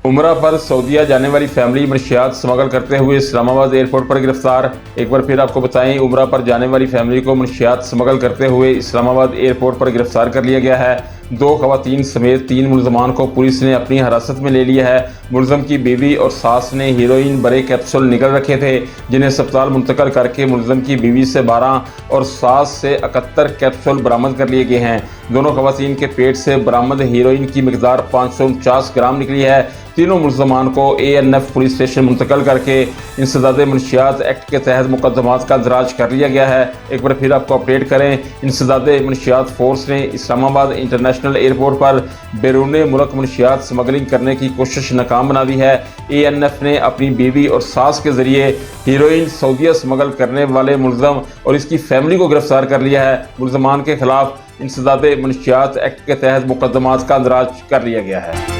उमरा पर सऊदीया जाने वाली फैमिली मनशियात स्मगल करते हुए इस्लामाबाद एयरपोर्ट पर गिरफ्तार। एक बार फिर आपको बताएं, उमरा पर जाने वाली फैमिली को मनशियात स्मगल करते हुए इस्लामाबाद एयरपोर्ट पर गिरफ्तार कर लिया गया है। 2 खवातीन समेत 3 मुलजमान को पुलिस ने अपनी हिरासत में ले लिया है। मुलजम की बीवी और सास ने हीरोइन भरे कैप्सूल निगल रखे थे, जिन्हें अस्पताल मुंतकिल करके मुलजम की बीवी से 12 और सास से 71 कैप्सूल बरामद कर लिए गए हैं। दोनों खवातीन के पेट से बरामद हीरोइन की मिकदार 549 ग्राम निकली है। तीनों मुलजमान को ANF पुलिस स्टेशन मुंतकिल करके इंसदादे मनशियात एक्ट के तहत मुकदमात का दराज कर लिया गया है। एक बार फिर आपको अपडेट करें, इंसदादे मनशियात फोर्स ने इस्लामाबाद इंटरनेशनल एयरपोर्ट पर बैरून मुल्क मनशियात स्मगलिंग करने की कोशिश नाकाम बना दी है। ANF ने अपनी बीवी और सास के जरिए हीरोइन सऊदीया स्मगल करने वाले मुलजम और इसकी फैमिली को गिरफ्तार कर लिया है। मुलजमान के खिलाफ इंसदादे मनशियात एक्ट के तहत मुकदमात का दराज कर लिया गया है।